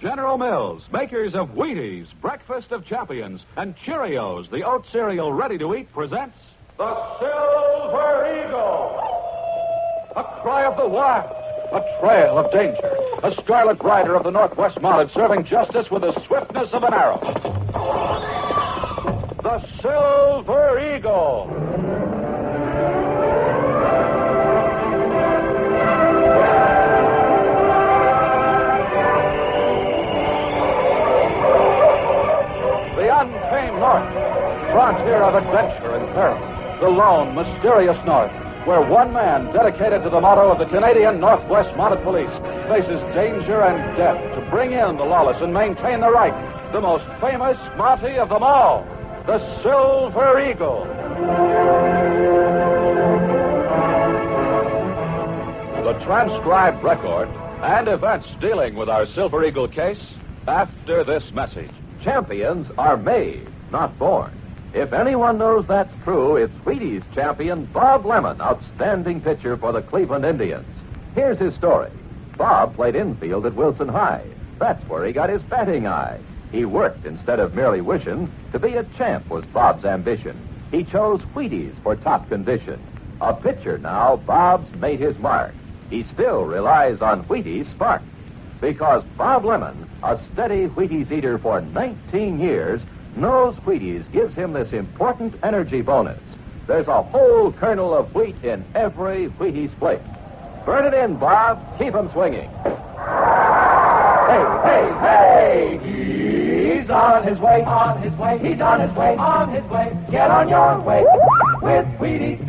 General Mills, makers of Wheaties, Breakfast of Champions, and Cheerios, the oat cereal ready to eat, presents The Silver Eagle. A cry of the wild, a trail of danger, a scarlet rider of the Northwest Mounted serving justice with the swiftness of an arrow. The Silver Eagle. Untamed North, frontier of adventure and peril, the lone, mysterious North, where one man dedicated to the motto of the Canadian Northwest Mounted Police faces danger and death to bring in the lawless and maintain the right, the most famous Mountie of them all, the Silver Eagle. The transcribed record and events dealing with our Silver Eagle case after this message. Champions are made, not born. If anyone knows that's true, it's Wheaties champion Bob Lemon, outstanding pitcher for the Cleveland Indians. Here's his story. Bob played infield at Wilson High. That's where he got his batting eye. He worked instead of merely wishing. To be a champ was Bob's ambition. He chose Wheaties for top condition. A pitcher now, Bob's made his mark. He still relies on Wheaties Spark. Because Bob Lemon, a steady Wheaties eater for 19 years, knows Wheaties gives him this important energy bonus. There's a whole kernel of wheat in every Wheaties plate. Burn it in, Bob. Keep 'em swinging. Hey, hey, hey! He's on his way, on his way, he's on his way, on his way. Get on your way with Wheaties.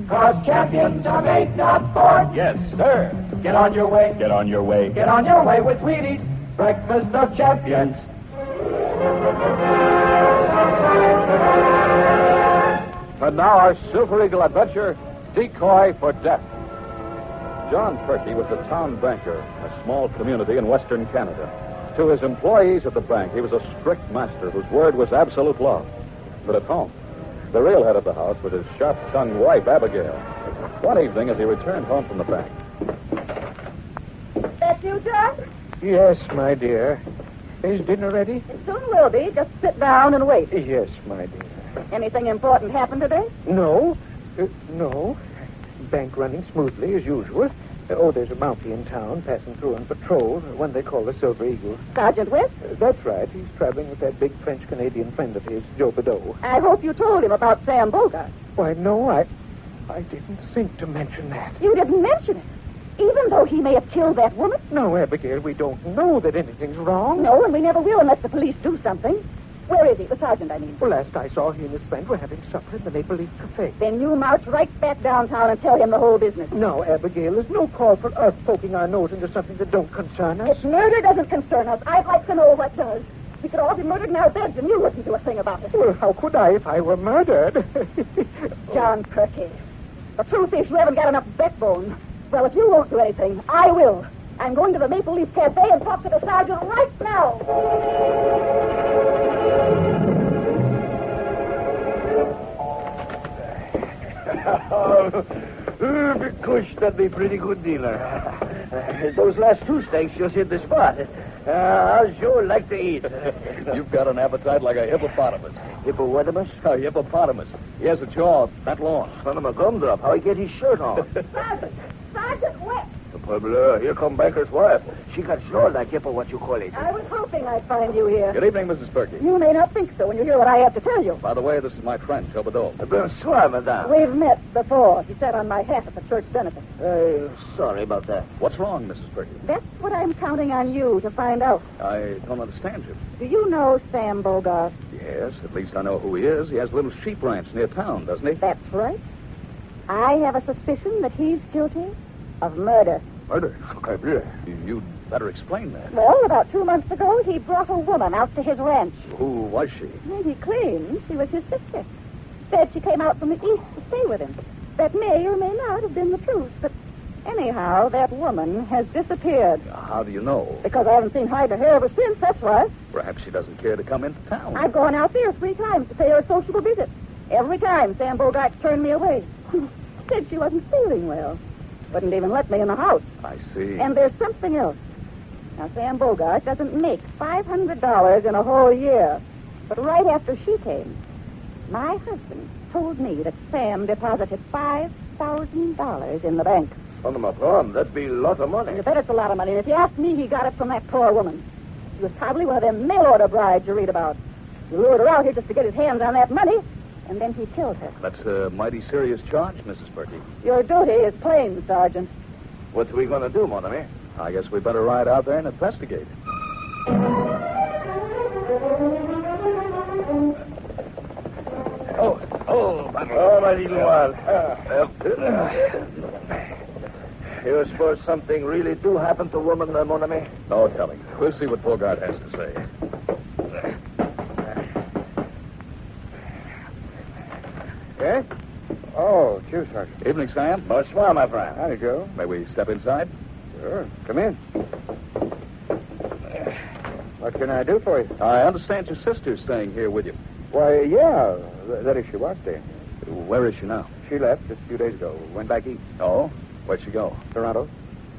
'Cause champions are made, not born. Yes, sir. Get on your way. Get on your way. Get on your way with Wheaties, Breakfast of Champions. And now our Silver Eagle adventure, Decoy for Death. John Perky was a town banker in a small community in western Canada. To his employees at the bank, he was a strict master whose word was absolute law. But at home, the real head of the house was his sharp-tongued wife, Abigail. One evening, as he returned home from the bank. That you, John? Yes, my dear. Is dinner ready? It soon will be. Just sit down and wait. Yes, my dear. Anything important happened today? No. No. Bank running smoothly as usual. There's a Mountie in town passing through on patrol, one they call the Silver Eagle. Sergeant West? That's right. He's traveling with that big French-Canadian friend of his, Joe Bedeau. I hope you told him about Sam Bogart. Why, no, I didn't think to mention that. You didn't mention it. Even though he may have killed that woman? No, Abigail, we don't know that anything's wrong. No, and we never will unless the police do something. Where is he? The sergeant, I mean. Well, last I saw, he and his friend were having supper in the Maple Leaf Cafe. Then you march right back downtown and tell him the whole business. No, Abigail, there's no call for us poking our nose into something that don't concern us. If murder doesn't concern us, I'd like to know what does. We could all be murdered in our beds, and you wouldn't do a thing about it. Well, how could I if I were murdered? John Perky, the truth is you haven't got enough backbone. Well, if you won't do anything, I will. I'm going to the Maple Leaf Cafe and talk to the sergeant right now. Kush, that'd be a pretty good dealer. Those last two steaks just hit the spot. I'd sure like to eat. You've got an appetite like a hippopotamus. Hippopotamus? A hippopotamus. Yes, it's jaw that long. Son of a gumdrop. How he get his shirt on? Sergeant West! Parbleu, here come Banker's wife. She got sure like hippo, what you call it. I was hoping I'd find you here. Good evening, Mrs. Perky. You may not think so when you hear what I have to tell you. By the way, this is my friend, Joe Bedeau. Bonsoir, madame. We've met before. He sat on my hat at the church benefit. Sorry about that. What's wrong, Mrs. Perky? That's what I'm counting on you to find out. I don't understand you. Do you know Sam Bogart? Yes, at least I know who he is. He has a little sheep ranch near town, doesn't he? That's right. I have a suspicion that he's guilty of murder. Murder? You'd better explain that. Well, about 2 months ago, he brought a woman out to his ranch. Who was she? And he claims she was his sister. Said she came out from the east to stay with him. That may or may not have been the truth, but anyhow, that woman has disappeared. How do you know? Because I haven't seen hide or hair ever since, that's why. Perhaps she doesn't care to come into town. I've gone out there 3 times to pay her a sociable visit. Every time, Sam Bogart's turned me away. Said she wasn't feeling well. Wouldn't even let me in the house. I see. And there's something else. Now, Sam Bogart doesn't make $500 in a whole year. But right after she came, my husband told me that Sam deposited $5,000 in the bank. Son of a gun, that'd be a lot of money. You bet it's a lot of money. And if you ask me, he got it from that poor woman. She was probably one of them mail-order brides you read about. He lured her out here just to get his hands on that money, and then he killed her. That's a mighty serious charge, Mrs. Perky. Your duty is plain, Sergeant. What are we going to do, mon ami? I guess we better ride out there and investigate. Oh, my little one. You suppose something really do happen to woman, mon ami? No telling. We'll see what Bogart has to say. Yes? Oh, cheers, Sergeant. Evening, Sam. Bonsoir, my friend. Howdy, Joe. May we step inside? Sure. Come in. What can I do for you? I understand your sister's staying here with you. Why, yeah. That is, she was staying. Where is she now? She left just a few days ago. Went back east. Oh? Where'd she go? Toronto.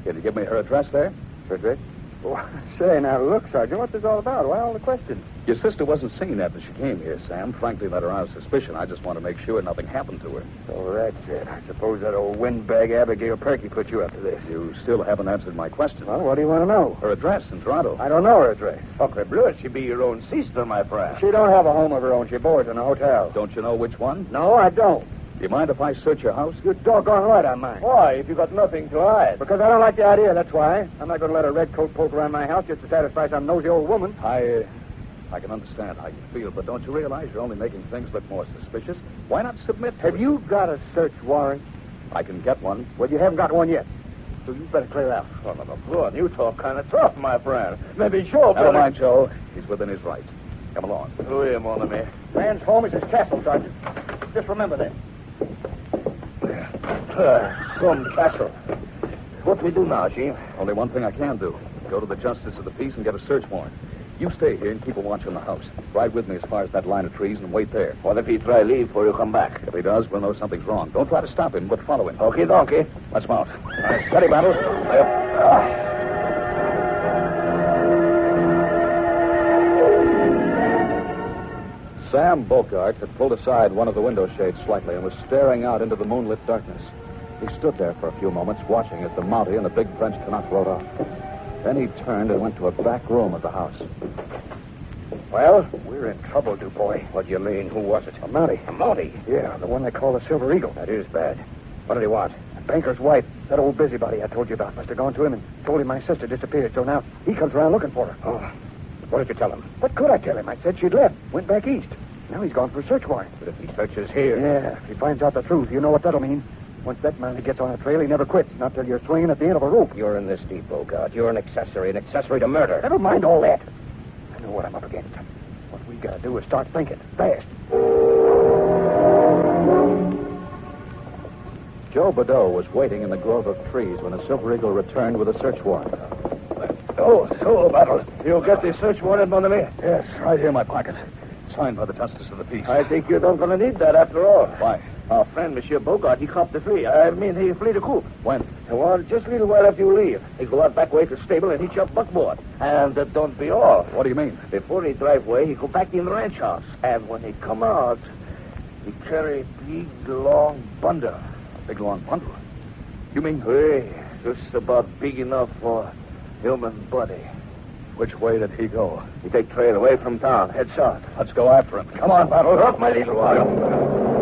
Can you give me her address there? Address? Oh, say, now, look, Sergeant, what's this all about? Why all the questions? Your sister wasn't seen after she came here, Sam. Frankly, that aroused suspicion. I just want to make sure nothing happened to her. So that's it. I suppose that old windbag Abigail Perky put you up to this. You still haven't answered my question. Well, what do you want to know? Her address in Toronto. I don't know her address. Sacre bleu, she be your own sister, my friend. She don't have a home of her own. She boards in a hotel. Don't you know which one? No, I don't. Do you mind if I search your house? You're doggone right I mind. Why, if you got nothing to hide? Because I don't like the idea, that's why. I'm not going to let a redcoat poke around my house just to satisfy some nosy old woman. I can understand how you feel, but don't you realize you're only making things look more suspicious? Why not submit to Have it? you got a search warrant? I can get one. Well, you haven't got one yet. So you better clear out. Son of a gun, you talk kind of tough, my friend. Maybe sure, Never mind, Joe. He's within his rights. Come along. Oui, mon ami. Man's home is his castle, Sergeant. Just remember that. Some castle. What we do now, Jim? Only one thing I can do. Go to the Justice of the Peace and get a search warrant. You stay here and keep a watch on the house. Ride with me as far as that line of trees and wait there. What if he try leave before you come back? If he does, we'll know something's wrong. Don't try to stop him, but follow him. Okie dokie. Let's mount. Steady, Battle. Sam Bogart had pulled aside one of the window shades slightly and was staring out into the moonlit darkness. He stood there for a few moments, watching as the Mountie and the big French Canuck rode off. Then he turned and went to a back room of the house. Well, we're in trouble, Duboy. What do you mean? Who was it? A Mountie. A Mountie? Yeah, the one they call the Silver Eagle. That is bad. What did he want? The banker's wife, that old busybody I told you about, must have gone to him and told him my sister disappeared. So now he comes around looking for her. Oh. What did you tell him? What could I tell him? I said she'd left, went back east. Now he's gone for a search warrant. But if he searches here... Yeah, if he finds out the truth, you know what that'll mean. Once that man gets on a trail, he never quits. Not till you're swinging at the end of a rope. You're in this deep, Bogart. You're an accessory to murder. Never mind all that. I know what I'm up against. What we gotta do is start thinking fast. Joe Badeau was waiting in the grove of trees when the Silver Eagle returned with a search warrant. Oh, so, Battle. You'll get the search warrant, mon ami? Yes, right here in my pocket. Signed by the Justice of the Peace. I think you don't gonna need that after all. Why? Our friend, Monsieur Bogart, he copped the flee. I mean, he flee the coop. When? Well, just a little while after you leave. He go out back way to the stable and hitch up buckboard. And that don't be all. What do you mean? Before he drive away, he go back in the ranch house. And when he come out, he carry a big, long bundle. A big, long bundle? You mean... Hey, just about big enough for human body. Which way did he go? He take trail away from town. Head south. Let's go after him. Come on, Battle. Up, my little one.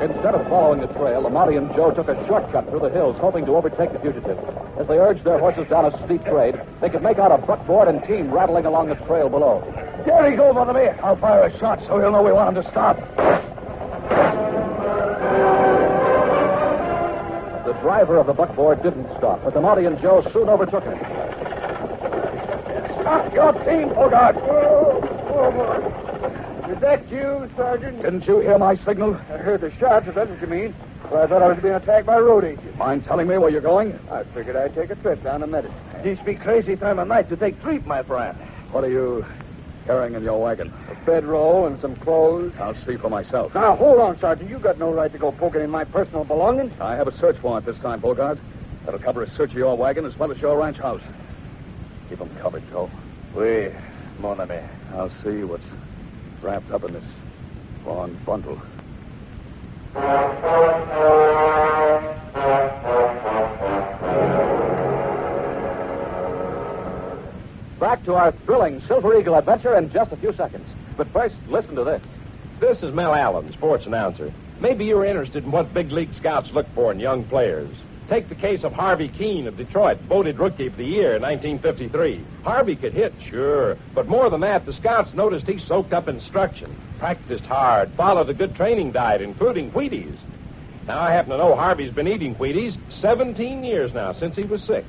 Instead of following the trail, the Mountie and Joe took a shortcut through the hills, hoping to overtake the fugitive. As they urged their horses down a steep grade, they could make out a buckboard and team rattling along the trail below. There he goes, mon ami. I'll fire a shot so he'll know we want him to stop. The driver of the buckboard didn't stop, but the Mountie and Joe soon overtook him. Stop your team, Bogart. Is that you, Sergeant? Didn't you hear my signal? I heard the shots, if that's what you mean. Well, I thought I was being attacked by road agents. Mind telling me where you're going? I figured I'd take a trip down to Medicine. This be crazy time of night to take trip, my friend. What are you carrying in your wagon? A bedroll and some clothes. I'll see for myself. Now, hold on, Sergeant. You got no right to go poking in my personal belongings. I have a search warrant this time, Bogart. That'll cover a search of your wagon as well as your ranch house. Keep them covered, Joe. Oui, mon ami. I'll see what's wrapped up in this long bundle. Back to our thrilling Silver Eagle adventure in just a few seconds. But first, listen to this. This is Mel Allen, sports announcer. Maybe you're interested in what big league scouts look for in young players. Take the case of Harvey Keene of Detroit, voted Rookie of the Year in 1953. Harvey could hit, sure, but more than that, the scouts noticed he soaked up instruction, practiced hard, followed a good training diet, including Wheaties. Now, I happen to know Harvey's been eating Wheaties 17 years now, since he was 6.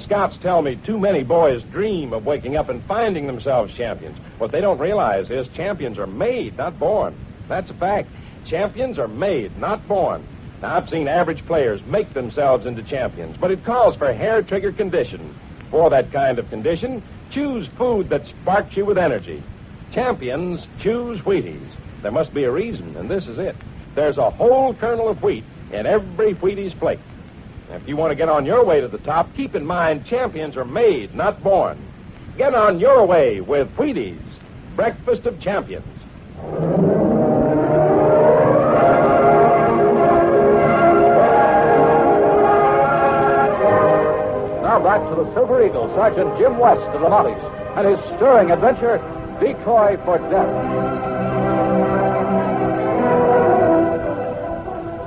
Scouts tell me too many boys dream of waking up and finding themselves champions. What they don't realize is champions are made, not born. That's a fact. Champions are made, not born. Now, I've seen average players make themselves into champions, but it calls for hair-trigger condition. For that kind of condition, choose food that sparks you with energy. Champions choose Wheaties. There must be a reason, and this is it. There's a whole kernel of wheat in every Wheaties plate. If you want to get on your way to the top, keep in mind champions are made, not born. Get on your way with Wheaties, breakfast of champions. Now back to the Silver Eagle, Sergeant Jim West of the Mounties, and his stirring adventure, Decoy for Death.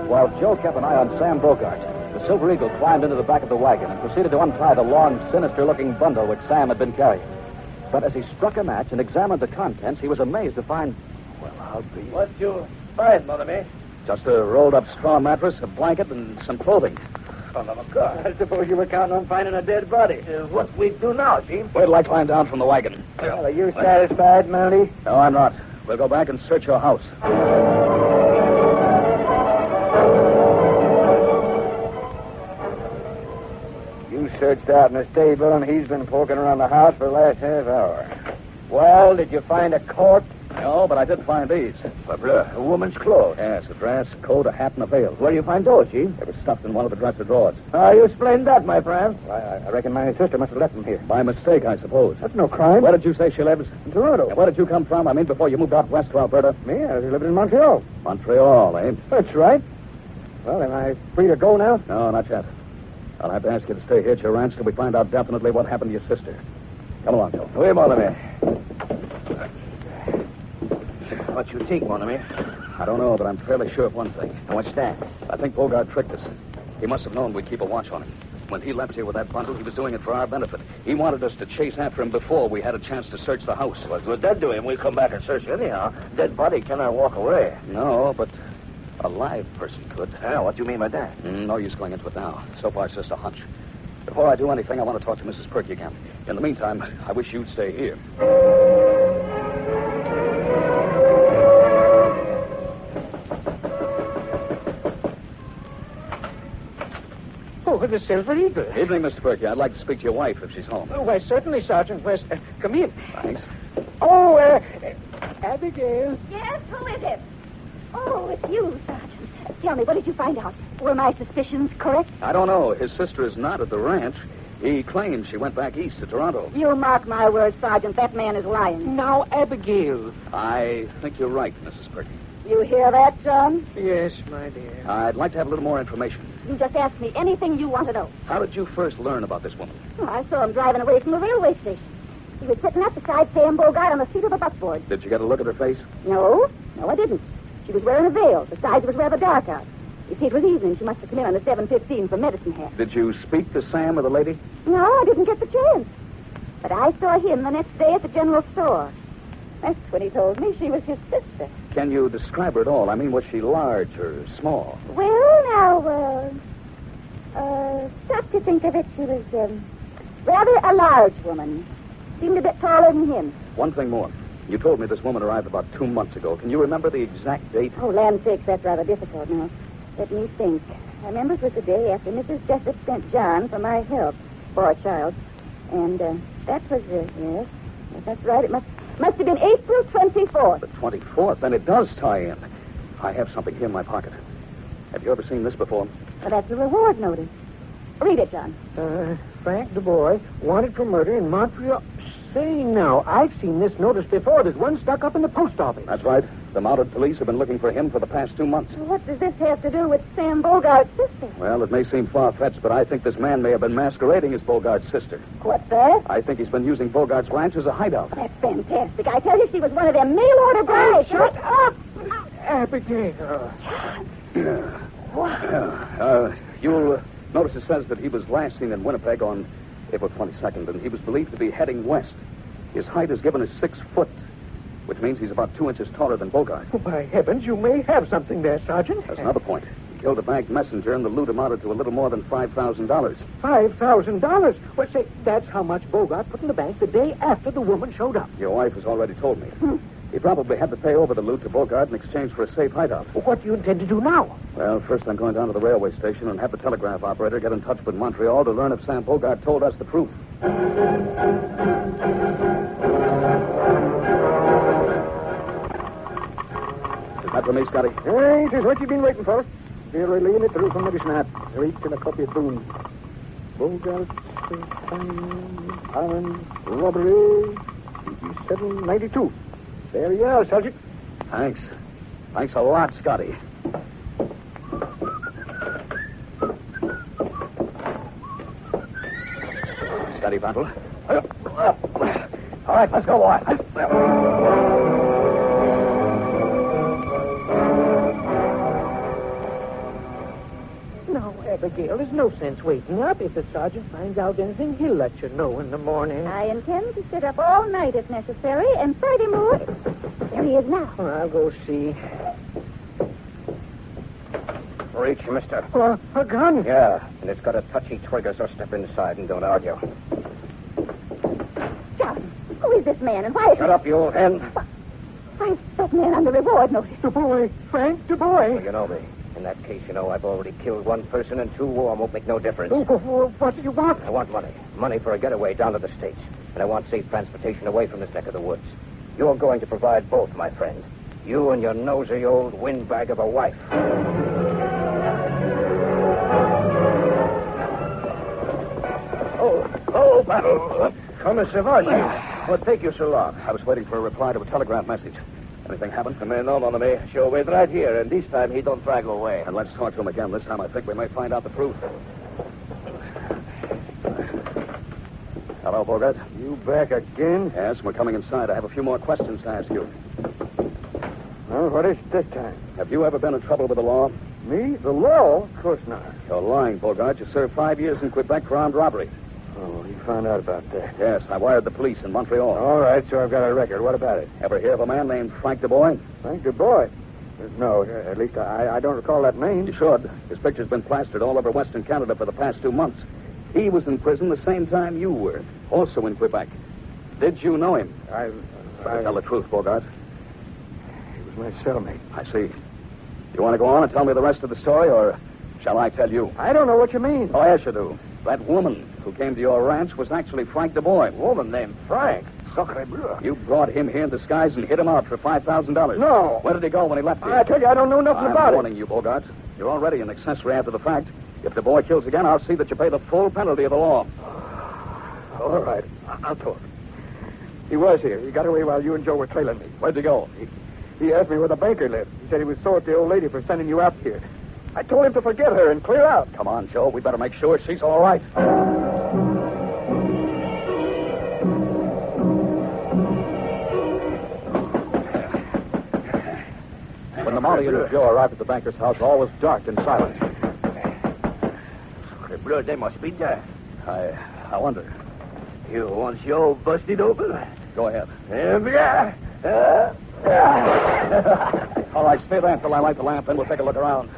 While Joe kept an eye on Sam Bogart, the Silver Eagle climbed into the back of the wagon and proceeded to untie the long, sinister-looking bundle which Sam had been carrying. But as he struck a match and examined the contents, he was amazed to find, well, I'll be... What you find, mon ami? Just a rolled-up straw mattress, a blanket, and some clothing. Son of a gun. I suppose you were counting on finding a dead body. What we do now, Jim? Wait till I climb down from the wagon. Well, are you satisfied, Mountie? No, I'm not. We'll go back and search your house. You searched out in the stable, and he's been poking around the house for the last half hour. Well, did you find a coat? No, but I did find these. A woman's clothes. Yes, a dress, a coat, a hat, and a veil. Where do you find those, Jim? They were stuffed in one of the dresser drawers. How you explain that, my friend? I reckon my sister must have left them here. By mistake, I suppose. That's no crime. Where did you say she lives? In Toronto. And where did you come from? I mean, before you moved out west to Alberta? Me? I was living in Montreal. Montreal, eh? That's right. Well, am I free to go now? No, not yet. I'll have to ask you to stay here at your ranch till we find out definitely what happened to your sister. Come along, Joe. Oui, mon ami. What you think, mon ami? I don't know, but I'm fairly sure of one thing. And what's that? I think Bogart tricked us. He must have known we'd keep a watch on him. When he left here with that bundle, he was doing it for our benefit. He wanted us to chase after him before we had a chance to search the house. What would that do him? We'll come back and search anyhow. Dead body cannot walk away. No, but a live person could. Yeah, what do you mean by that? No use going into it now. So far, it's just a hunch. Before I do anything, I want to talk to Mrs. Perky again. In the meantime, I wish you'd stay here. Oh, the Silver Eagle. Evening, Mr. Perky. I'd like to speak to your wife if she's home. Oh, why, certainly, Sergeant West. Come in. Thanks. Oh, Abigail. Yes, who is it? Oh, it's you, Sergeant. Tell me, what did you find out? Were my suspicions correct? I don't know. His sister is not at the ranch. He claims she went back east to Toronto. You mark my words, Sergeant. That man is lying. Now, Abigail. I think you're right, Mrs. Perky. You hear that, John? Yes, my dear. I'd like to have a little more information. You just ask me anything you want to know. How did you first learn about this woman? Oh, I saw him driving away from the railway station. He was sitting up beside Sam Bogart on the seat of the busboard. Did you get a look at her face? No, I didn't. She was wearing a veil. Besides, it was rather dark out. You see, it was evening. She must have come in on the 7:15 from Medicine Hat. Did you speak to Sam or the lady? No, I didn't get the chance. But I saw him the next day at the general store. That's when he told me she was his sister. Can you describe her at all? I mean, was she large or small? Well, now, stop to think of it, she was, rather a large woman. Seemed a bit taller than him. One thing more. You told me this woman arrived about 2 months ago. Can you remember the exact date? Oh, land sakes, that's rather difficult now. Let me think. I remember it was the day after Mrs. Jessup sent John for my help for a child. And, that was, yes, that's right. It must have been April 24th. The 24th? Then it does tie in. I have something here in my pocket. Have you ever seen this before? Well, that's a reward notice. Read it, John. Frank Decoy, wanted for murder in Montreal. Say now, I've seen this notice before. There's one stuck up in the post office. That's right. The mounted police have been looking for him for the past 2 months. What does this have to do with Sam Bogart's sister? Well, it may seem far-fetched, but I think this man may have been masquerading as Bogart's sister. What's that? I think he's been using Bogart's ranch as a hideout. That's fantastic. I tell you, she was one of them mail-order brides. Shut up! Abigail. You'll notice it says that he was last seen in Winnipeg on April 22nd, and he was believed to be heading west. His height is given as 6 foot, which means he's about 2 inches taller than Bogart. Oh, by heavens, you may have something there, Sergeant. That's another point. He killed a bank messenger, and the loot amounted to a little more than $5,000. $5,000? Well, say, that's how much Bogart put in the bank the day after the woman showed up. Your wife has already told me. He probably had to pay over the loot to Bogart in exchange for a safe hideout. Well, what do you intend to do now? Well, first I'm going down to the railway station and have the telegraph operator get in touch with Montreal to learn if Sam Bogart told us the truth. Is that for me, Scotty? Hey, it is what you've been waiting for. They're relaying it through from Medicine Hat. They're each in a copy of Boone. Bogart, Iron, robbery, 792. There you are, Sergeant. Thanks. Thanks a lot, Scotty. Steady, Pantel. All right, let's go, boy. No, Abigail, there's no sense waiting up. If the sergeant finds out anything, he'll let you know in the morning. I intend to sit up all night if necessary, and Friday morning. There he is now. Well, I'll go see. Reach, mister. A gun? Yeah, and it's got a touchy trigger, so step inside and don't argue. John, who is this man, and why is Shut up, you old hen. Why is that man on the reward notice? Decoy, Frank Decoy. Well, you know me. In that case, you know I've already killed one person, and 2 more won't make no difference. What do you want? I want money. Money for a getaway down to the States. And I want safe transportation away from this neck of the woods. You're going to provide both, my friend. You and your nosy old windbag of a wife. Oh, battle. Comment sauvage. What take you so long? I was waiting for a reply to a telegraph message. Anything happen? No, mon ami. Sure, wait right here, and this time he don't drag away. And let's talk to him again. This time I think we may find out the truth. Hello, Bogart. You back again? Yes, we're coming inside. I have a few more questions to ask you. Well, what is it this time? Have you ever been in trouble with the law? Me? The law? Of course not. You're lying, Bogart. You served 5 years in Quebec for armed robbery. Oh, you found out about that. Yes, I wired the police in Montreal. All right, so I've got a record. What about it? Ever hear of a man named Frank Decoy? Frank Decoy? No, at least I don't recall that name. You should. His picture's been plastered all over Western Canada for the past 2 months. He was in prison the same time you were, also in Quebec. Did you know him? I Tell the truth, Bogart. He was my cellmate. I see. You want to go on and tell me the rest of the story, or shall I tell you? I don't know what you mean. Oh, yes, you do. That woman who came to your ranch was actually Frank Decoy. Woman named Frank. Sacre bleu. You brought him here in disguise and hid him out for $5,000. No. Where did he go when he left here? I tell you, I don't know nothing about I'm warning you, Bogart. You're already an accessory after the fact. If the boy kills again, I'll see that you pay the full penalty of the law. All right. I'll talk. He was here. He got away while you and Joe were trailing me. Where'd you go? He asked me where the banker lived. He said he was sore at the old lady for sending you out here. I told him to forget her and clear out. Come on, Joe. We better make sure she's all right. When the Molly and Joe arrived at the banker's house, all was dark and silent. Sacre bleu, they must be dead. I wonder. You want Joe busted open? Go ahead. Yeah. All right, stay there until I light the lamp, then we'll take a look around.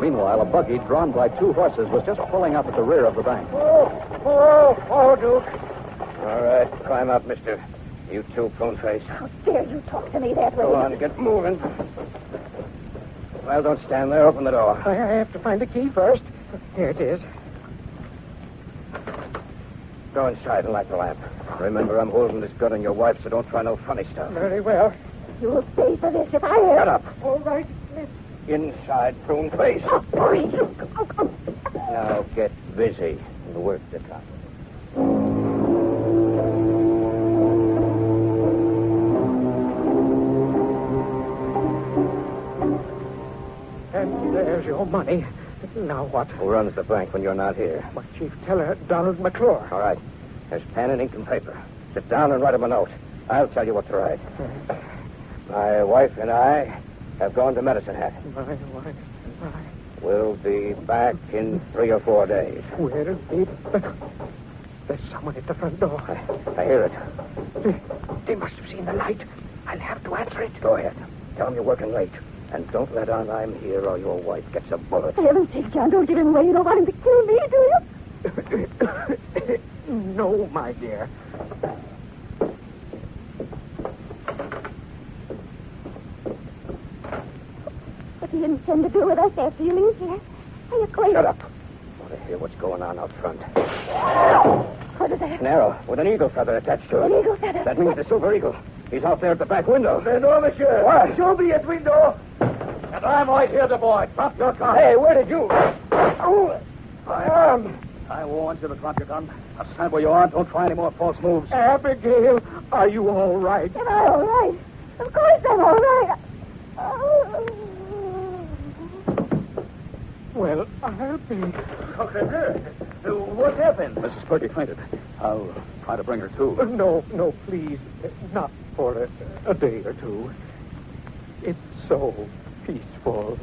Meanwhile, a buggy drawn by 2 horses was just pulling up at the rear of the bank. Oh, Duke. All right, climb up, mister. You too, Coneface. How dare you talk to me that way? Go on, get moving. Well, don't stand there. Open the door. I have to find the key first. Here it is. Go inside and light the lamp. Remember, I'm holding this gun on your wife, so don't try no funny stuff. Very well. You'll pay for this if I have. Shut up. All right, miss. Inside, prune face. Oh, boy. Now get busy and work the cop. And there's your money. Now what? Who runs the bank when you're not here? My chief teller, Donald McClure. All right. There's pen and ink and paper. Sit down and write him a note. I'll tell you what to write. My wife and I have gone to Medicine Hat. My wife and I We'll be back in 3 or 4 days. will be back. There's someone at the front door. I hear it. They must have seen the light. I'll have to answer it. Go ahead. Tell them you're working late. And don't let on I'm here or your wife gets a bullet. For heaven's sake, John, don't give him away. You don't want him to kill me, do you? No, my dear. What do you intend to do with us after you leave here? Are you crazy? Shut up. I want to hear what's going on out front. What is that? An arrow with an eagle feather attached to it. An eagle feather? That means the silver eagle. He's out there at the back window. No, monsieur. What? Show me at window. And I'm right here, the boy. Drop your gun. Hey, where did you? Oh, my arm. I warned you to drop your gun. Now stand where you are. Don't try any more false moves. Abigail, are you all right? Am I all right? Of course I'm all right. Oh. Well, I'll be... What happened? Mrs. Purdy fainted. I'll try to bring her to. No, please. Not for a day or two. It's so peaceful.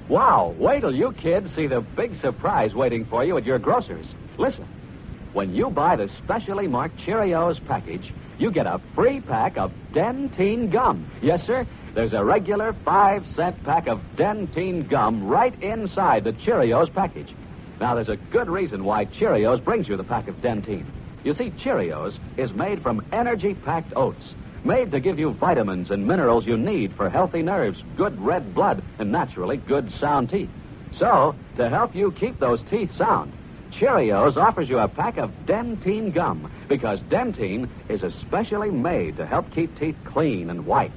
Wow, wait till you kids see the big surprise waiting for you at your grocer's. Listen, when you buy the specially marked Cheerios package, you get a free pack of Dentine gum. Yes, sir, there's a regular 5-cent pack of Dentine gum right inside the Cheerios package. Now, there's a good reason why Cheerios brings you the pack of Dentine. You see, Cheerios is made from energy-packed oats, made to give you vitamins and minerals you need for healthy nerves, good red blood, and naturally good sound teeth. So, to help you keep those teeth sound, Cheerios offers you a pack of Dentine gum because Dentine is especially made to help keep teeth clean and white.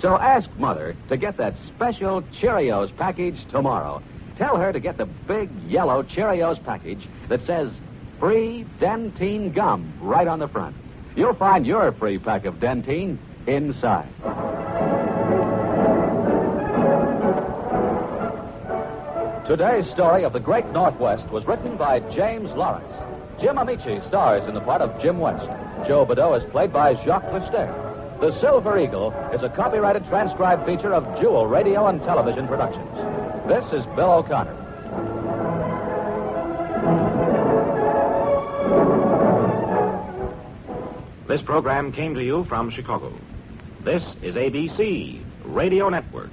So ask Mother to get that special Cheerios package tomorrow. Tell her to get the big yellow Cheerios package that says free Dentine gum right on the front. You'll find your free pack of Dentine inside. Today's story of the Great Northwest was written by James Lawrence. Jim Amici stars in the part of Jim West. Joe Badeau is played by Jacques Cousteau. The Silver Eagle is a copyrighted transcribed feature of Jewell Radio and Television Productions. This is Bill O'Connor. This program came to you from Chicago. This is ABC Radio Network.